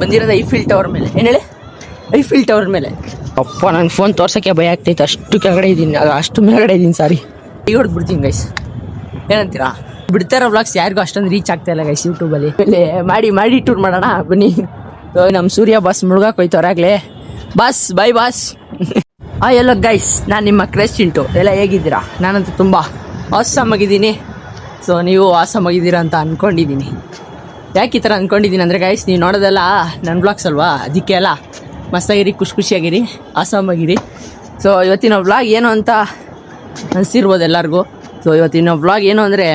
ಬಂದಿರೋದು Eiffel tower ಮೇಲೆ. ಏನು ಹೇಳಿ? ಐಫಿಲ್ ಟವರ್ ಮೇಲೆ. ಅಪ್ಪ ನನ್ನ ಫೋನ್ ತೋರ್ಸೋಕ್ಕೆ ಭಯ ಆಗ್ತೈತೆ, ಅಷ್ಟು ಕೆಳಗಡೆ ಇದ್ದೀನಿ, ಅಷ್ಟು ಮೇಲ್ಗಡೆ ಇದ್ದೀನಿ. ಸಾರಿ, ಈಗ ಹೊಡ್ಬಿಡ್ತೀನಿ ಗೈಸ್. ಏನಂತೀರಾ? ಬಿಡ್ತಾರೋ ವ್ಲಾಗ್ಸ್ ಯಾರಿಗೂ ಅಷ್ಟೊಂದು ರೀಚ್ ಆಗ್ತಾ ಇಲ್ಲ ಗೈಸ್ ಯೂಟ್ಯೂಬಲ್ಲಿ. ಮಾಡಿ ಟೂರ್ ಮಾಡೋಣ ಬನ್ನಿ. ನಮ್ಮ ಸೂರ್ಯ ಬಾಸ್ ಮುಳುಗಾಕ್ ಹೋಯ್ತವ್ರಾಗಲೇ. ಬಾಸ್ ಬಾಯ್ ಬಾಸ್. ಎಲ್ಲೋ ಗೈಸ್, ನಾನು ನಿಮ್ಮ ಕ್ರೇಜ್ ಚಿಂಟು. ಎಲ್ಲ ಹೇಗಿದ್ದೀರಾ? ನಾನಂತೂ ತುಂಬ ಆಸಮ್ ಆಗಿದ್ದೀನಿ. ಸೊ ನೀವು ಆಸಮ್ ಆಗಿದ್ದೀರಾ ಅಂತ ಅಂದ್ಕೊಂಡಿದ್ದೀನಿ. ಯಾಕೆ ಈ ಥರ ಅಂದ್ಕೊಂಡಿದ್ದೀನಿ ಅಂದರೆ ಗೈಸ್, ನೀವು ನೋಡೋದೆಲ್ಲ ನನ್ನ ಬ್ಲಾಗ್ಸ್ ಅಲ್ವಾ, ಅದಕ್ಕೆ ಎಲ್ಲ ಮಸ್ತಾಗಿರಿ, ಖುಷಿಯಾಗಿರಿ, ಆಸಮ್ ಆಗಿರಿ. ಸೊ ಇವತ್ತಿನ ವ್ಲಾಗ್ ಏನು ಅಂತ ಅನಿಸಿರ್ಬೋದು ಎಲ್ಲರಿಗೂ. ಸೊ ಇವತ್ತಿನ ವ್ಲಾಗ್ ಏನು ಅಂದರೆ,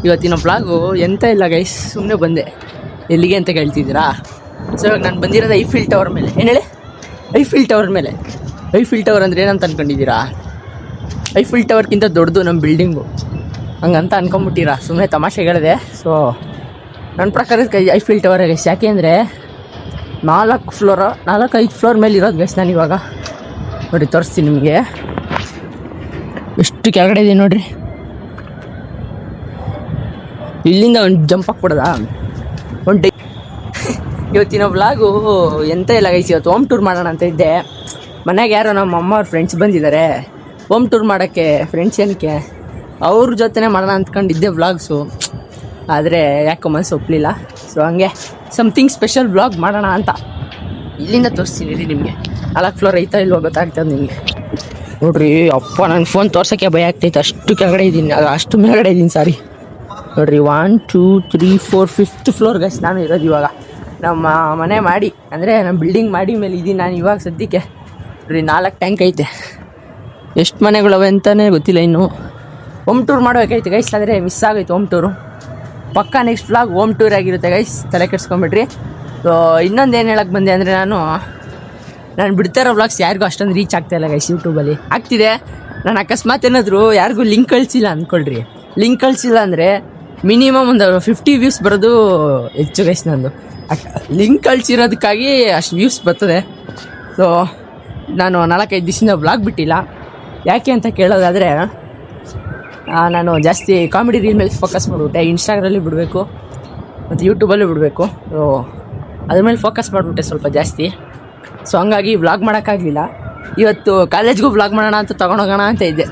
ಇವತ್ತಿನ ವ್ಲಾಗು ಎಂತ ಇಲ್ಲ ಗೈಸ್, ಸುಮ್ಮನೆ ಬಂದೆ. ಎಲ್ಲಿಗೆ ಅಂತ ಕೇಳ್ತಿದ್ದೀರಾ? ಸೊ ಇವಾಗ ನಾನು ಬಂದಿರೋದು ಐಫಿಲ್ ಟವರ್ ಮೇಲೆ. ಏನು ಹೇಳಿ? ಐಫಿಲ್ ಟವರ್ ಮೇಲೆ. ಐಫಿಲ್ ಟವರ್ ಅಂದರೆ ಏನಂತ ಅಂದ್ಕೊಂಡಿದ್ದೀರಾ? ಐಫಿಲ್ ಟವರ್ಗಿಂತ ದೊಡ್ಡದು ನಮ್ಮ ಬಿಲ್ಡಿಂಗು, ಹಂಗಂತ ಅನ್ಕೊಂಬಿಟ್ಟಿರಾ? ಸುಮ್ಮನೆ ತಮಾಷೆ ಹೇಳಿದೆ. ಸೊ ನನ್ನ ಪ್ರಕಾರ ಐಫಿಲ್ ಟವರ್ ಗೈಸ್. ಯಾಕೆ ಅಂದರೆ 4-5 ಫ್ಲೋರ್ ಮೇಲೆ ಇರೋದು ಗೈಸ್ ನಾನು ಇವಾಗ. ನೋಡಿ ತೋರಿಸ್ತೀನಿ ನಿಮಗೆ, ಎಷ್ಟು ಕೆಳಗಡೆ ಇದೆ ನೋಡಿರಿ. ಇಲ್ಲಿಂದ ಒಂದು ಜಂಪ್ ಹಾಕ್ಬಿಡೋದಾ ಒಂದು ಡೇ. ಇವತ್ತಿನ ವ್ಲಾಗು ಎಂತ ಇಲ್ಲ ಗೈಸ್. ಇವತ್ತು ಹೋಮ್ ಟೂರ್ ಮಾಡೋಣ ಅಂತ ಇದ್ದೆ. ಮನೆಗೆ ಯಾರೋ ನಮ್ಮ ಅಮ್ಮ ಅವ್ರ ಫ್ರೆಂಡ್ಸ್ ಬಂದಿದ್ದಾರೆ ಹೋಮ್ ಟೂರ್ ಮಾಡೋಕ್ಕೆ. ಫ್ರೆಂಡ್ಸ್ ಏನಕ್ಕೆ, ಅವ್ರ ಜೊತೆನೇ ಮಾಡೋಣ ಅಂದ್ಕೊಂಡಿದ್ದೆ ವ್ಲಾಗ್ಸು. ಆದರೆ ಯಾಕೋ ಮನಸ್ಸು ಒಪ್ಪಲಿಲ್ಲ. ಸೊ ಹಂಗೆ ಸಮಥಿಂಗ್ ಸ್ಪೆಷಲ್ ವ್ಲಾಗ್ ಮಾಡೋಣ ಅಂತ ಇಲ್ಲಿಂದ ತೋರಿಸ್ತೀನಿ ರೀ ನಿಮಗೆ. 4 ಫ್ಲೋರ್ ಐತಾ ಇಲ್ವೋ ಗೊತ್ತಾಗ್ತದೆ ನಿಮಗೆ. ನೋಡಿರಿ, ಅಪ್ಪ ನನ್ನ ಫೋನ್ ತೋರ್ಸೋಕ್ಕೆ ಭಯ ಆಗ್ತೈತೆ, ಅಷ್ಟು ಕೆಳಗಡೆ ಇದ್ದೀನಿ, ಅಷ್ಟು ಮೇಲ್ಗಡೆ ಇದ್ದೀನಿ. ಸಾರಿ, ನೋಡಿರಿ 1 2 3 4 5th ಫ್ಲೋರ್ ಗೈಸ್ ನಾನು ಇರೋದು ಇವಾಗ. ನಮ್ಮ ಮನೆ ಮಾಡಿ ಅಂದರೆ ನಮ್ಮ ಬಿಲ್ಡಿಂಗ್ ಮಾಡಿ ಮೇಲೆ ಇದ್ದೀನಿ ನಾನು ಇವಾಗ ಸದ್ಯಕ್ಕೆ. ನೋಡಿರಿ 4 ಟ್ಯಾಂಕ್ ಐತೆ. ಎಷ್ಟು ಮನೆಗಳವೆ ಅಂತಲೇ ಗೊತ್ತಿಲ್ಲ ಇನ್ನು. ಹೋಮ್ ಟೂರ್ ಮಾಡಬೇಕೈತೆ ಗೈಸ್, ಆದರೆ ಮಿಸ್ ಆಗೋಯ್ತು ಹೋಮ್ ಟೂರು. ಪಕ್ಕ ನೆಕ್ಸ್ಟ್ ವ್ಲಾಗ್ ಹೋಮ್ ಟೂರ್ ಆಗಿರುತ್ತೆ ಗೈಸ್, ತಲೆ ಕೆಡ್ಸ್ಕೊಂಬಿಟ್ರಿ. ಸೊ ಇನ್ನೊಂದು ಏನು ಹೇಳಕ್ಕೆ ಬಂದೆ ಅಂದರೆ, ನಾನು ಬಿಡ್ತಾರೋ ವ್ಲಾಗ್ಸ್ ಯಾರಿಗೂ ಅಷ್ಟೊಂದು ರೀಚ್ ಆಗ್ತಾಯಿಲ್ಲ ಗೈಸ್ ಯೂಟ್ಯೂಬಲ್ಲಿ. ಆಗ್ತಿದೆ, ನಾನು ಅಕಸ್ಮಾತ್ ಏನಾದರೂ ಯಾರಿಗೂ ಲಿಂಕ್ ಕಳಿಸಿಲ್ಲ ಅಂದ್ಕೊಳ್ರಿ. ಲಿಂಕ್ ಕಳಿಸಿಲ್ಲ ಅಂದರೆ ಮಿನಿಮಮ್ ಒಂದು 50 ವ್ಯೂಸ್ ಬರೋದು ಹೆಚ್ಚು ಗೈಸ್ ನಂದು. ಲಿಂಕ್ ಕಳಿಸಿರೋದಕ್ಕಾಗಿ ಅಷ್ಟು ವ್ಯೂಸ್ ಬರ್ತದೆ. ಸೊ ನಾನು 4-5 ದಿವಸದಿಂದ ವ್ಲಾಗ್ ಬಿಟ್ಟಿಲ್ಲ. ಯಾಕೆ ಅಂತ ಕೇಳೋದಾದರೆ, ನಾನು ಜಾಸ್ತಿ ಕಾಮಿಡಿ ರೀಲ್ ಮೇಲೆ ಫೋಕಸ್ ಮಾಡಿಬಿಟ್ಟೆ. ಇನ್ಸ್ಟಾಗ್ರಾಮಲ್ಲಿ ಬಿಡಬೇಕು ಮತ್ತು ಯೂಟ್ಯೂಬಲ್ಲೂ ಬಿಡಬೇಕು. ಸೊ ಅದ್ರ ಮೇಲೆ ಫೋಕಸ್ ಮಾಡಿಬಿಟ್ಟೆ ಸ್ವಲ್ಪ ಜಾಸ್ತಿ. ಸೊ ಹಂಗಾಗಿ ವ್ಲಾಗ್ ಮಾಡೋಕ್ಕಾಗಲಿಲ್ಲ. ಇವತ್ತು ಕಾಲೇಜ್ಗೂ ವ್ಲಾಗ್ ಮಾಡೋಣ ಅಂತ ತೊಗೊಂಡೋಗೋಣ ಅಂತ ಇದ್ದೆ.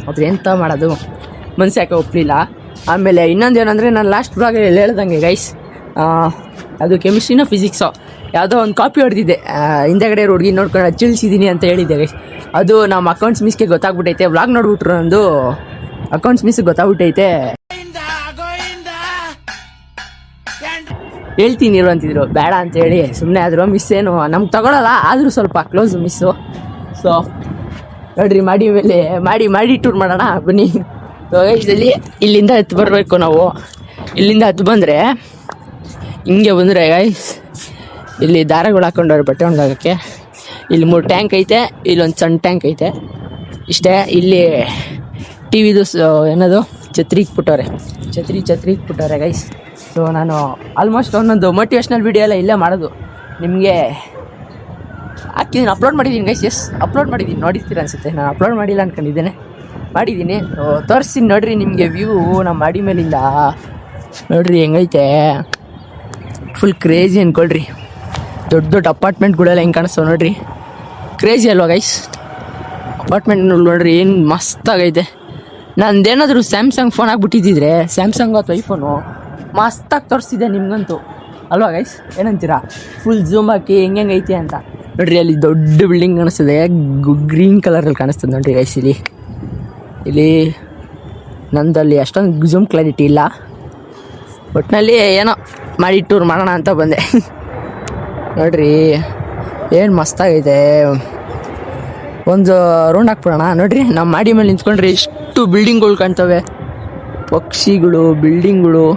ಅದ್ರ ಎಂತ ಮಾಡೋದು, ಮನಸ್ಸು ಯಾಕೆ ಒಪ್ಪಲಿಲ್ಲ. ಆಮೇಲೆ ಇನ್ನೊಂದು ಏನಂದರೆ, ನಾನು ಲಾಸ್ಟ್ ವ್ಲಾಗಲ್ಲಿ ಹೇಳ್ದಂಗೆ ಗೈಸ್, ಅದು ಕೆಮಿಸ್ಟ್ರಿನೋ ಫಿಸಿಕ್ಸೋ ಯಾವುದೋ ಒಂದು ಕಾಪಿ ಹೊಡೆದಿದ್ದೆ. ಹಿಂದೆಗಡೆ ಹುಡುಗಿ ನೋಡ್ಕೊಂಡು ಚಿಳಿಸಿದ್ದೀನಿ ಅಂತ ಹೇಳಿದ್ದೆ ಗೈಸ್. ಅದು ನಮ್ಮ ಅಕೌಂಟ್ಸ್ ಮಿಸ್ಗೆ ಗೊತ್ತಾಗ್ಬಿಟ್ಟೈತೆ. ವ್ಲಾಗ್ ನೋಡ್ಬಿಟ್ರು ನಂದು ಅಕೌಂಟ್ಸ್ ಮಿಸ್ ಗೊತ್ತಾಗ್ಬಿಟ್ಟೈತೆ. ಹೇಳ್ತೀನಿ ಇರು ಅಂತಿದ್ರು, ಬೇಡ ಅಂತ ಹೇಳಿ ಸುಮ್ಮನೆ ಆದರೂ. ಮಿಸ್ ಏನು ನಮ್ಗೆ ತಗೊಳ್ಳಲ್ಲ, ಆದರೂ ಸ್ವಲ್ಪ ಕ್ಲೋಸ್ ಮಿಸ್ಸು. ಸೊ ನೋಡ್ರಿ, ಮಾಡಿ ಟೂರ್ ಮಾಡೋಣ ಬನ್ನಿ. ಸೊ ಗೈಸಲ್ಲಿ ಇಲ್ಲಿಂದ ಹತ್ತು ಬರಬೇಕು ನಾವು. ಇಲ್ಲಿಂದ ಹತ್ತು ಬಂದರೆ ಹಿಂಗೆ ಬಂದರೆ ಗೈಸ್, ಇಲ್ಲಿ ದಾರಗಳು ಹಾಕೊಂಡವ್ರೆ ಬಟ್ಟೆ ಒಣಗಾಕೋಕ್ಕೆ. ಇಲ್ಲಿ 3 ಟ್ಯಾಂಕ್ ಐತೆ, ಇಲ್ಲೊಂದು ಸಣ್ಣ ಟ್ಯಾಂಕ್ ಐತೆ, ಇಷ್ಟೇ. ಇಲ್ಲಿ ಟಿವಿದು ಏನದು ಛತ್ರಿ ಇಕ್ಬಿಟ್ಟವ್ರೆ ಗೈಸ್. ಸೊ ನಾನು ಆಲ್ಮೋಸ್ಟ್ ಒಂದೊಂದು ಮೋಟಿವೇಶ್ನಲ್ ವೀಡಿಯೋ ಎಲ್ಲ ಇಲ್ಲೇ ಮಾಡೋದು. ನಿಮಗೆ ಹಾಕಿದ್ದೀನಿ, ಅಪ್ಲೋಡ್ ಮಾಡಿದ್ದೀನಿ ಗೈಸ್. ಅಪ್ಲೋಡ್ ಮಾಡಿದ್ದೀನಿ, ನೋಡಿರ್ತೀರ ಅನಿಸುತ್ತೆ. ನಾನು ಅಪ್ಲೋಡ್ ಮಾಡಿಲ್ಲ ಮಾಡಿದ್ದೀನಿ. ತೋರಿಸ್ತೀನಿ ನೋಡಿರಿ ನಿಮಗೆ ವ್ಯೂ ನಮ್ಮ ಮಾಡಿ ಮೇಲಿಂದ. ನೋಡಿರಿ ಹೆಂಗೈತೆ, ಫುಲ್ ಕ್ರೇಜಿ ಅಂದ್ಕೊಳ್ರಿ. ದೊಡ್ಡ ಅಪಾರ್ಟ್ಮೆಂಟ್ಗಳೆಲ್ಲ ಹೆಂಗೆ ಕಾಣಿಸ್ತವೆ ನೋಡಿರಿ, ಕ್ರೇಜಿ ಅಲ್ವಾ ಗೈಸ್? ಅಪಾರ್ಟ್ಮೆಂಟ್ ನೋಡಿರಿ ಏನು ಮಸ್ತಾಗೈತೆ. ನಂದೇನಾದರೂ ಸ್ಯಾಮ್ಸಂಗ್ ಫೋನ್ ಆಗಿಬಿಟ್ಟಿದ್ದಿದ್ರೆ, ಸ್ಯಾಮ್ಸಂಗ್ ಅಥವಾ ಐಫೋನು ಮಸ್ತಾಗಿ ತೋರಿಸ್ತಿದ್ದೆ ನಿಮಗಂತೂ ಅಲ್ವಾ ಗೈಸ್? ಏನಂತೀರಾ? ಫುಲ್ ಝೂಮ್ ಹಾಕಿ ಹೆಂಗೈತೆ ಅಂತ ನೋಡಿರಿ. ಅಲ್ಲಿ ದೊಡ್ಡ ಬಿಲ್ಡಿಂಗ್ ಕಾಣಿಸ್ತದೆ, ಗ್ರೀನ್ ಕಲರಲ್ಲಿ ಕಾಣಿಸ್ತದೆ ನೋಡಿರಿ ಗೈಸ್. ಇಲ್ಲಿ ನಂದಲ್ಲಿ ಅಷ್ಟೊಂದು ಝೂಮ್ ಕ್ಲಾರಿಟಿ ಇಲ್ಲ. ಒಟ್ಟಿನಲ್ಲಿ ಏನೋ ಮಾಡಿ ಟೂರ್ ಮಾಡೋಣ ಅಂತ ಬಂದೆ. ನೋಡಿರಿ ಏನು ಮಸ್ತಾಗೈತೆ. ಒಂದು ರೌಂಡ್ ಹಾಕ್ಬಿಡೋಣ. ನೋಡಿರಿ, ನಮ್ಮ ಮಾಡಿ ಮೇಲೆ ನಿಂತ್ಕೊಂಡ್ರೆ ಎಷ್ಟು ಬಿಲ್ಡಿಂಗ್ಗಳು ಕಾಣ್ತವೆ, ಪಕ್ಷಿಗಳು, ಬಿಲ್ಡಿಂಗ್ಗಳು.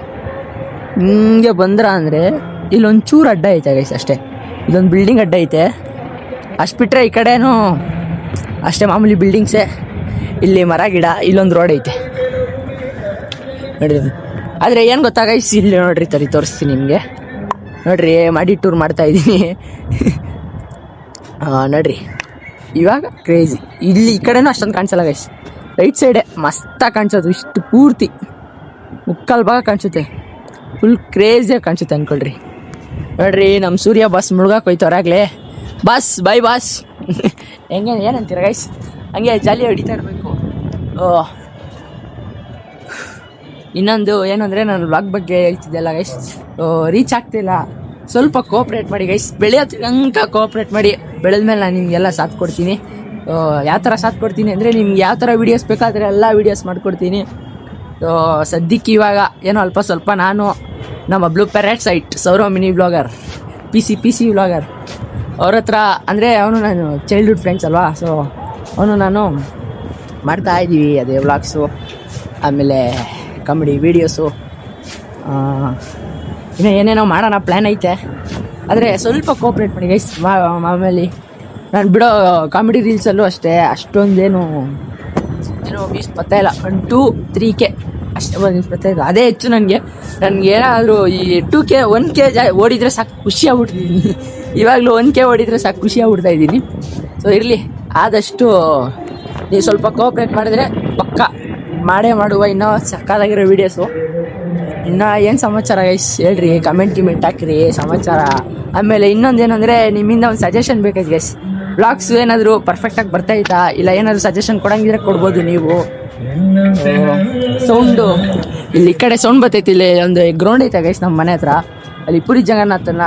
ಹಿಂಗೆ ಬಂದ್ರ ಅಂದರೆ ಇಲ್ಲೊಂದು ಚೂರು ಅಡ್ಡ ಐತೆ ಗೈಸ್, ಅಷ್ಟೇ. ಇದೊಂದು ಬಿಲ್ಡಿಂಗ್ ಅಡ್ಡ ಐತೆ, ಅಷ್ಟು ಬಿಟ್ಟರೆ ಈ ಕಡೆನೂ ಅಷ್ಟೇ ಮಾಮೂಲಿ ಬಿಲ್ಡಿಂಗ್ಸೇ. ಇಲ್ಲಿ ಮರ ಗಿಡ, ಇಲ್ಲೊಂದು ರೋಡ್ ಐತೆ ನೋಡಿರಿ. ಆದರೆ ಏನು ಗೊತ್ತಾ ಗೈಸ್, ಇಲ್ಲಿ ನೋಡಿರಿ ತೋರಿಸ್ತೀನಿ ನಿಮಗೆ. ನೋಡಿರಿ ಮಾಡಿ ಟೂರ್ ಮಾಡ್ತಾಯಿದ್ದೀನಿ. ನೋಡಿರಿ ಇವಾಗ ಕ್ರೇಜಿ. ಇಲ್ಲಿ ಈ ಕಡೆನೂ ಅಷ್ಟೊಂದು ಕಾಣಿಸಲ್ಲ ಗೈಸ್, ರೈಟ್ ಸೈಡೆ ಮಸ್ತಾಗಿ ಕಾಣಿಸೋದು. ಇಷ್ಟು ಪೂರ್ತಿ 3/4 ಭಾಗ ಕಾಣಿಸುತ್ತೆ, ಫುಲ್ ಕ್ರೇಜಿಯಾಗಿ ಕಾಣಿಸುತ್ತೆ ಅಂದ್ಕೊಳ್ರಿ. ನೋಡ್ರಿ ನಮ್ಮ ಸೂರ್ಯ ಬಸ್ ಮುಳುಗಕ್ಕೆ ಹೋಯ್ತವ್ರಾಗ್ಲೇ. Boss bye boss. ಹೆಂಗೆ ಏನಂತೀರ ಗೈಸ್? ಹಂಗೆ ಜಾಲಿ ಹೊಡಿತಾ ಇರಬೇಕು. ಇನ್ನೊಂದು ಏನು ಅಂದರೆ ನಾನು ವ್ಲಾಗ್ ಬಗ್ಗೆ ಹೇಳ್ತಿದ್ದೆಲ್ಲ ಗೈಸ್, ರೀಚ್ ಆಗ್ತಿಲ್ಲ. ಸ್ವಲ್ಪ ಕೋಆಪ್ರೇಟ್ ಮಾಡಿ ಗೈಸ್, ಬೆಳೆಯೋ ತನಕ ಕೋಆಪ್ರೇಟ್ ಮಾಡಿ. ಬೆಳೆದ್ಮೇಲೆ ನಾನು ನಿಮಗೆಲ್ಲ ಸಾಥ್ ಕೊಡ್ತೀನಿ. ಯಾವ ಥರ ಸಾಥ್ ಕೊಡ್ತೀನಿ ಅಂದರೆ ನಿಮ್ಗೆ ಯಾವ ಥರ ವೀಡಿಯೋಸ್ ಬೇಕಾದರೆ ಎಲ್ಲ ವೀಡಿಯೋಸ್ ಮಾಡಿಕೊಡ್ತೀನಿ. ಸದ್ಯಕ್ಕೆ ಇವಾಗ ಏನೋ ಅಲ್ಪ ಸ್ವಲ್ಪ ನಾನು ನಮ್ಮ blue parrot site Saurav mini vlogger P C vlogger ಅವ್ರ ಹತ್ರ ಅಂದರೆ ಅವನು ನಾನು ಚೈಲ್ಡ್ಹುಡ್ ಫ್ರೆಂಡ್ಸ್ ಅಲ್ವಾ, ಸೊ ಅವನು ನಾನು ಮಾಡ್ತಾ ಇದ್ದೀವಿ ಅದೇ ವ್ಲಾಗ್ಸು, ಆಮೇಲೆ ಕಾಮಿಡಿ ವೀಡಿಯೋಸು, ಇನ್ನು ಏನೇನೋ ಮಾಡೋಣ ಪ್ಲ್ಯಾನ್ ಐತೆ. ಆದರೆ ಸ್ವಲ್ಪ ಕೋಆಪ್ರೇಟ್ ಮಾಡಿ ಗೈಸ್. ಆಮೇಲೆ ನಾನು ಬಿಡೋ ಕಾಮಿಡಿ ರೀಲ್ಸಲ್ಲೂ ಅಷ್ಟೇ ಅಷ್ಟೊಂದೇನು ವ್ಯೂಸ್ ಬರ್ತಾಯಿಲ್ಲ. 2-3K ಅಷ್ಟೇ ವ್ಯೂಸ್ ಬರ್ತಾಯಿಲ್ಲ, ಅದೇ ಹೆಚ್ಚು ನನಗೆ ಏನಾದರೂ ಈ 2K 1K ಓಡಿದರೆ ಸಾಕು ಖುಷಿ ಆಗ್ಬಿಡ್ತಿದ್ದೀನಿ. ಇವಾಗಲೂ 1K ಓಡಿದರೆ ಸಾಕು ಖುಷಿ ಆಗ್ಬಿಡ್ತಾ ಇದ್ದೀನಿ. ಸೊ ಇರಲಿ, ಆದಷ್ಟು ನೀವು ಸ್ವಲ್ಪ ಕೋಆಪ್ರೇಟ್ ಮಾಡಿದ್ರೆ ಪಕ್ಕ ಮಾಡೇ ಮಾಡುವ ಇನ್ನೂ ಸಕ್ಕತ್ತಾಗಿರೋ ವೀಡಿಯೋಸು. ಇನ್ನು ಏನು ಸಮಾಚಾರ ಗೈಸ್ ಹೇಳ್ರಿ, ಕಮೆಂಟ್ ಹಾಕಿರಿ ಸಮಾಚಾರ. ಆಮೇಲೆ ಇನ್ನೊಂದೇನೆಂದರೆ ನಿಮ್ಮಿಂದ ಒಂದು ಸಜೆಷನ್ ಬೇಕಾಯ್ತು ಗೈಸ್. ವ್ಲಾಗ್ಸ್ ಏನಾದರೂ ಪರ್ಫೆಕ್ಟಾಗಿ ಬರ್ತಾಯಿತ್ತಾ, ಇಲ್ಲ ಏನಾದರೂ ಸಜೆಷನ್ ಕೊಡಂಗಿದ್ರೆ ಕೊಡ್ಬೋದು ನೀವು. ಸೌಂಡು ಇಲ್ಲಿ ಈ ಕಡೆ ಸೌಂಡ್ ಬರ್ತೈತಿ. ಇಲ್ಲಿ ಒಂದು ಗ್ರೌಂಡ್ ಐತೆ ಗೈಸ್ ನಮ್ಮ ಮನೆ ಹತ್ರ, ಅಲ್ಲಿ ಪುರಿ ಜಗನ್ನಾಥನ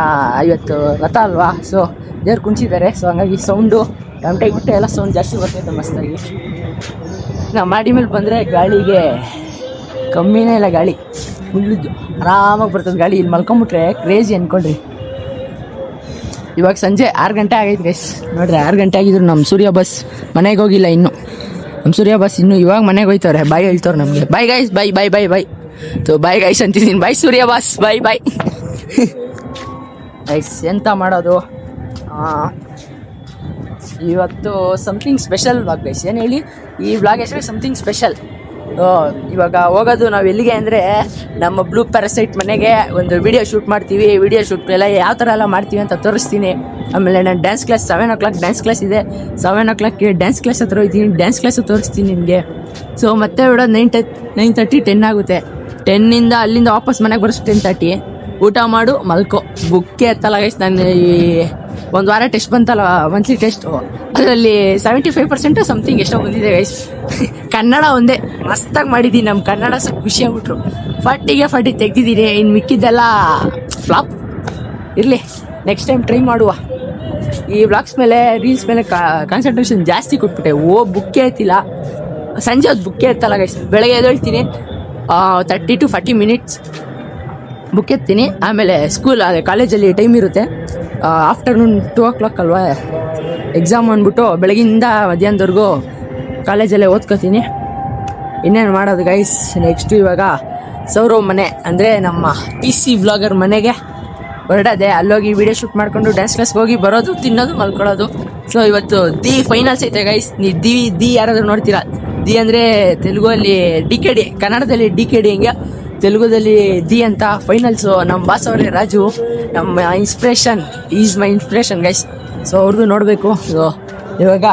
ಇವತ್ತು ರಥ ಅಲ್ವಾ, ಸೊ ದೇವ್ರು ಕುಣಿಸಿದ್ದಾರೆ. ಸೊ ಹಂಗಾಗಿ ಸೌಂಡು ಗಂಟೆ ಗಿಟ್ಟೆ ಎಲ್ಲ ಸೌಂಡ್ ಜಾಸ್ತಿ ಬರ್ತೈತೆ ಮಸ್ತಾಗಿ. ನಾವು ಮಾಡಿ ಮೇಲೆ ಬಂದರೆ ಗಾಳಿಗೆ ಕಮ್ಮಿನೇ ಇಲ್ಲ, ಗಾಳಿ ಫುಲ್ಲು ಆರಾಮಾಗಿ ಬರ್ತದೆ ಗಾಳಿ. ಇಲ್ಲಿ ಮಲ್ಕೊಂಬಿಟ್ರೆ ಕ್ರೇಜಿ ಅಂದ್ಕೊಂಡ್ರಿ. ಇವಾಗ ಸಂಜೆ 6 ಗಂಟೆ ಆಗೈತೆ ಗೈಸ್. ನೋಡ್ರಿ 6 ಗಂಟೆ ಆಗಿದ್ರು ನಮ್ಮ ಸೂರ್ಯ ಬಸ್ ಮನೆಗೆ ಹೋಗಿಲ್ಲ ಇನ್ನೂ. ನಮ್ಮ ಸೂರ್ಯ ಬಸ್ ಇನ್ನೂ ಇವಾಗ ಮನೆಗೆ ಹೋಯ್ತವ್ರೆ. ಬಾಯ್ ಹೇಳ್ತವ್ರೆ ನಮಗೆ, bye guys, bye bye bye bye. So bye guys ಅಂತಿದ್ದೀನಿ, bye Surya boss, bye bye guys. ಎಂತ ಮಾಡೋದು ಇವತ್ತು ಸಮಥಿಂಗ್ ಸ್ಪೆಷಲ್ ವ್ಲಾಗ್ ಗೈಸ್. ಏನು ಹೇಳಿ, ಈ ವ್ಲಾಗ್ ಹೆಸರು ಸಮಥಿಂಗ್ ಸ್ಪೆಷಲ್. ಇವಾಗ ಹೋಗೋದು ನಾವು ಎಲ್ಲಿಗೆ ಅಂದರೆ ನಮ್ಮ ಬ್ಲೂ ಪ್ಯಾರಸೈಟ್ ಮನೆಗೆ ಒಂದು ವಿಡಿಯೋ ಶೂಟ್ ಮಾಡ್ತೀವಿ. ವಿಡಿಯೋ ಶೂಟ್ ಎಲ್ಲ ಯಾವ ಥರ ಎಲ್ಲ ಮಾಡ್ತೀವಿ ಅಂತ ತೋರಿಸ್ತೀನಿ. ಆಮೇಲೆ ನಾನು dance class 7 o'clock dance class ಇದೆ. 7 o'clock ಡ್ಯಾನ್ಸ್ ಕ್ಲಾಸ್ ಹತ್ರ ಹೋಗ್ತೀನಿ, ಡ್ಯಾನ್ಸ್ ಕ್ಲಾಸು ತೋರಿಸ್ತೀನಿ ನಿಮಗೆ. ಸೊ ಮತ್ತೆ ಬಿಡೋದು 9:30 10 ಆಗುತ್ತೆ. 10 ಅಲ್ಲಿಂದ ವಾಪಸ್ ಮನೆಗೆ ಬರೋಷ್ಟು 10:30. ಊಟ ಮಾಡು ಮಲ್ಕೋ. ಬುಕ್ಕೇ ಎತ್ತಲ್ಲ ಗೈಸ್. ನಾನು ಈ ಒಂದು ವಾರ ಟೆಸ್ಟ್ ಬಂತಲ್ಲ, ಮಂತ್ಲಿ ಟೆಸ್ಟು, ಅದರಲ್ಲಿ 75% ಸಮಥಿಂಗ್ ಎಷ್ಟೋ ಬಂದಿದೆ ಗೈಸ್. ಕನ್ನಡ ಒಂದೇ ಮಸ್ತಾಗಿ ಮಾಡಿದ್ದೀನಿ. ನಮ್ಮ ಕನ್ನಡ ಸ್ವಲ್ಪ ಖುಷಿ ಆಗ್ಬಿಟ್ರು. 40 ತೆಗ್ದಿದ್ದೀನಿ. ಇನ್ನು ಮಿಕ್ಕಿದ್ದೆಲ್ಲ ಫ್ಲಾಪ್. ಇರಲಿ, ನೆಕ್ಸ್ಟ್ ಟೈಮ್ ಟ್ರೈ ಮಾಡುವ. ಈ ವ್ಲಾಗ್ಸ್ ಮೇಲೆ ರೀಲ್ಸ್ ಮೇಲೆ ಕಾನ್ಸಂಟ್ರೇಷನ್ ಜಾಸ್ತಿ ಕೊಟ್ಬಿಟ್ಟೆ. ಬುಕ್ಕೇ ಎತ್ತಿಲ್ಲ. ಸಂಜೆ ಹೊತ್ತು ಬುಕ್ಕೇ ಎತ್ತಲ್ಲ ಗೈಸ್. ಬೆಳಗ್ಗೆ ಎದ್ದೇಳ್ತೀನಿ, 30 to 40 minutes ಬುಕ್ ಎತ್ತೀನಿ. ಆಮೇಲೆ ಅದೇ ಕಾಲೇಜಲ್ಲಿ ಟೈಮ್ ಇರುತ್ತೆ, ಆಫ್ಟರ್ನೂನ್ 2 o'clock ಅಲ್ವಾ ಎಕ್ಸಾಮ್ ಅಂದ್ಬಿಟ್ಟು ಬೆಳಗಿಂದ ಮಧ್ಯಾಹ್ನದವರೆಗೂ ಕಾಲೇಜಲ್ಲೇ ಓದ್ಕೋತೀನಿ. ಇನ್ನೇನು ಮಾಡೋದು ಗೈಸ್. ನೆಕ್ಸ್ಟು ಇವಾಗ ಸೌರವ್ ಮನೆ ಅಂದರೆ ನಮ್ಮ PC ವ್ಲಾಗರ್ ಮನೆಗೆ ಹೊರಡೋದೆ. ಅಲ್ಲೋಗಿ ವೀಡಿಯೋ ಶೂಟ್ ಮಾಡಿಕೊಂಡು ಡ್ಯಾನ್ಸ್ ಕ್ಲಾಸ್ಗೆ ಹೋಗಿ ಬರೋದು, ತಿನ್ನೋದು, ಮಲ್ಕೊಳ್ಳೋದು. ಸೊ ಇವತ್ತು ಫೈನಲ್ಸ್ ಐತೆ ಗೈಸ್. ದಿ ಯಾರಾದರೂ ನೋಡ್ತೀರಾ? ಅಂದರೆ ತೆಲುಗಲ್ಲಿ DKD, ಕನ್ನಡದಲ್ಲಿ DKD, ಹಿಂಗೆ ತೆಲುಗುದಲ್ಲಿ ಅಂತ ಫೈನಲ್ಸು. ನಮ್ಮ ಬಾಸ್ ಅವರೇ ರಾಜು, ನಮ್ಮ inspiration, is my inspiration guys. So ಅವ್ರದ್ದು ನೋಡಬೇಕು. ಸೊ ಇವಾಗ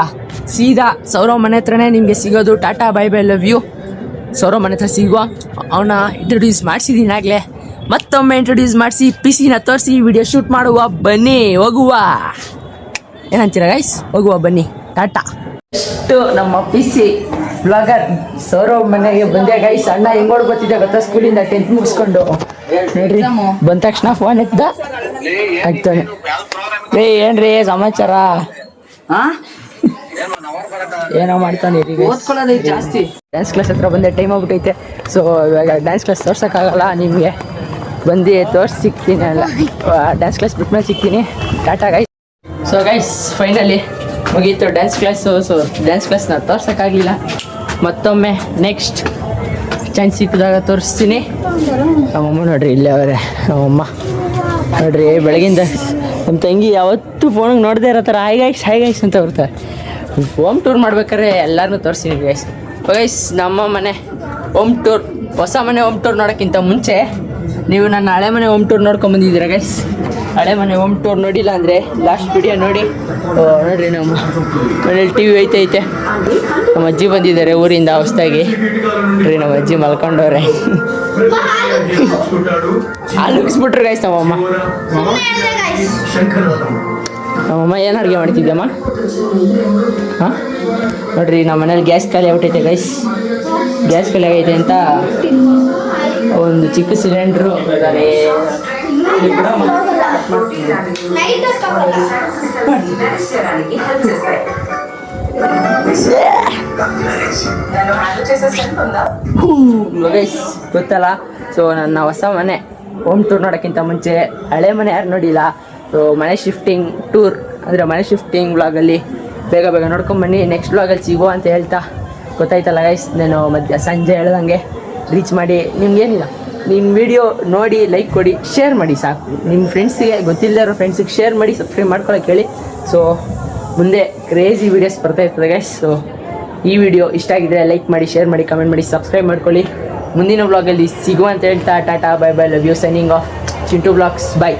ಸೀದಾ ಸೌರವ್ ಮನೆ ಹತ್ರನೇ ನಿಮಗೆ ಸಿಗೋದು. Tata bye bye, love you. Saurav ಮನೆ ಹತ್ರ ಸಿಗುವ. ಅವನ್ನ ಇಂಟ್ರೊಡ್ಯೂಸ್ ಮಾಡಿಸಿದ್ದೀನಿ ಆಗಲೇ. ಮತ್ತೊಮ್ಮೆ ಇಂಟ್ರೊಡ್ಯೂಸ್ ಮಾಡಿಸಿ PCನ ತೋರಿಸಿ ವಿಡಿಯೋ ಶೂಟ್ ಮಾಡುವ. ಬನ್ನಿ ಹೋಗುವ. ಏನಂತೀರ ಗೈಸ್? ಹೋಗುವ ಬನ್ನಿ. ಟಾಟಾ. ನಮ್ಮ PC ವ್ಲಾಗರ್ ಸೌರವ್ ಮನೆಗೆ ಬಂದೆ ಗೈಸ್. ಅಣ್ಣ ಹೆಂಗ್ ಗೊತ್ತಿದೆ ಗೊತ್ತಾ? ಸ್ಕೂಲಿಂದ 10th ಮುಗಿಸ್ಕೊಂಡು ನೋಡ್ರಿ ಬಂದ ತಕ್ಷಣ ಫೋನ್ ಎತ್ತ ಆಗ್ತಾನೆ. ಏನ್ರಿ ಸಮಾಚಾರ? ಏನೋ ಮಾಡ್ತಾನೆ ಜಾಸ್ತಿ. ಡ್ಯಾನ್ಸ್ ಕ್ಲಾಸ್ ಹತ್ರ ಬಂದೆ, ಟೈಮ್ ಆಗ್ಬಿಟ್ಟೈತೆ. ಸೊ ಇವಾಗ ಡ್ಯಾನ್ಸ್ ಕ್ಲಾಸ್ ತೋರ್ಸೋಕ್ಕಾಗಲ್ಲ ನಿಮಗೆ, ಬಂದು ತೋರಿಸಿ ಸಿಗ್ತೀನಿ. ಅಲ್ಲ ಡ್ಯಾನ್ಸ್ ಕ್ಲಾಸ್ ಬಿಟ್ಮೇಲೆ ಸಿಗ್ತೀನಿ. Tata guys. So guys finally ಮುಗೀತು ಡ್ಯಾನ್ಸ್ ಕ್ಲಾಸು. ಸೊ ಡ್ಯಾನ್ಸ್ ಕ್ಲಾಸ್ನ ತೋರ್ಸೋಕ್ಕಾಗಲಿಲ್ಲ. ಮತ್ತೊಮ್ಮೆ ನೆಕ್ಸ್ಟ್ ಚಾನ್ಸ್ ಸಿಕ್ಕಿದಾಗ ತೋರಿಸ್ತೀನಿ. ನಮ್ಮಮ್ಮ ನೋಡ್ರಿ ಇಲ್ಲೇ ಅವರೇ. ನಮ್ಮಮ್ಮ ನೋಡ್ರಿ ಬೆಳಗಿಂದ ನಮ್ಮ ತಂಗಿ ಯಾವತ್ತೂ ಫೋನಿಗೆ ನೋಡದೆ ಇರೋ ಥರ ಹಾಯ್ ಗೈಸ್ ಅಂತ ಬರ್ತಾರೆ. ಹೋಮ್ ಟೂರ್ ಮಾಡ್ಬೇಕಾದ್ರೆ ಎಲ್ಲರನ್ನೂ ತೋರಿಸ್ತೀನಿ ಗೈಸ್. ನಮ್ಮ ಮನೆ ಹೋಮ್ ಟೂರ್, ಹೊಸ ಮನೆ ಹೋಮ್ ಟೂರ್ ನೋಡೋಕ್ಕಿಂತ ಮುಂಚೆ ನೀವು ನನ್ನ ಹಳೆ ಮನೆ ಹೋಮ್ ಟೂರ್ ನೋಡ್ಕೊಂಡು ಬಂದಿದ್ದೀರಾ ಗೈಸ್. ಹಳೆ ಮನೆ ಹೋಮ್ ಟೂರ್ ನೋಡಿಲ್ಲ ಅಂದರೆ ಲಾಸ್ಟ್ ವಿಡಿಯೋ ನೋಡಿ. ನೋಡಿರಿ ನಮ್ಮ ಮನೇಲಿ ಟಿ ವಿ ಐತೆ. ನಮ್ಮ ಅಜ್ಜಿ ಬಂದಿದ್ದಾರೆ ಊರಿಂದ ಹೊಸ್ದಾಗಿ. ರೀ ನಮ್ಮ ಅಜ್ಜಿ ಮಲ್ಕೊಂಡವ್ರೆ. ಹಾಲು ಉಗಿಸ್ಬಿಟ್ರು ಗೈಸ್ ನಮ್ಮಮ್ಮ. ನಮ್ಮಮ್ಮ ಏನು ಅಡುಗೆ ಮಾಡ್ತಿದ್ದಮ್ಮ? ಹಾಂ ನೋಡಿರಿ ನಮ್ಮ ಮನೇಲಿ ಗ್ಯಾಸ್ ಖಾಲಿ ಆಗ್ಬಿಟ್ಟೈತೆ ಗೈಸ್. ಗ್ಯಾಸ್ ಖಾಲಿ ಆಗೈತೆ ಅಂತ ಒಂದು ಚಿಕ್ಕ ಸಿಲಿಂಡ್ರು ಗೈಸ್ ಗೊತ್ತಲ್ಲ. ಸೊ ನನ್ನ ಹೊಸ ಮನೆ ಹೋಮ್ ಟೂರ್ ನೋಡೋಕ್ಕಿಂತ ಮುಂಚೆ ಹಳೆ ಮನೆ ಯಾರು ನೋಡಿಲ್ಲ. ಸೊ ಮನೆ ಶಿಫ್ಟಿಂಗ್ ಟೂರ್ ಅಂದರೆ ಮನೆ ಶಿಫ್ಟಿಂಗ್ ವ್ಲಾಗಲ್ಲಿ ಬೇಗ ನೋಡ್ಕೊಂಬನ್ನಿ. ನೆಕ್ಸ್ಟ್ ವ್ಲಾಗಲ್ಲಿ ಸಿಗೋ ಅಂತ ಹೇಳ್ತಾ ಗೊತ್ತಾಯ್ತಲ್ಲ ಗೈಸ್. ನಾನು ಸಂಜೆ ಹೇಳ್ದಂಗೆ ರೀಚ್ ಮಾಡಿ ನಿಮ್ಗೇನಿಲ್ಲ, ನಿಮ್ಮ ವಿಡಿಯೋ ನೋಡಿ ಲೈಕ್ ಕೊಡಿ, ಶೇರ್ ಮಾಡಿ ಸಾಕು. ನಿಮ್ಮ ಫ್ರೆಂಡ್ಸಿಗೆ ಗೊತ್ತಿಲ್ಲದೆ ಇರೋ ಫ್ರೆಂಡ್ಸಿಗೆ ಶೇರ್ ಮಾಡಿ, ಸಬ್ಸ್ಕ್ರೈಬ್ ಮಾಡ್ಕೊಳಕ್ಕೆ ಹೇಳಿ. ಸೊ ಮುಂದೆ ಕ್ರೇಜಿ ವೀಡಿಯೋಸ್ ಬರ್ತಾ ಇರ್ತದೆ ಗೈಸ್. ಸೊ ಈ ವಿಡಿಯೋ ಇಷ್ಟ ಆಗಿದ್ರೆ ಲೈಕ್ ಮಾಡಿ, ಶೇರ್ ಮಾಡಿ, ಕಮೆಂಟ್ ಮಾಡಿ, ಸಬ್ಸ್ಕ್ರೈಬ್ ಮಾಡ್ಕೊಳ್ಳಿ. ಮುಂದಿನ ವ್ಲಾಗಲ್ಲಿ ಸಿಗುವ ಅಂತ ಹೇಳ್ತಾ tata bye bye, love you, signing off Chintu blogs. By.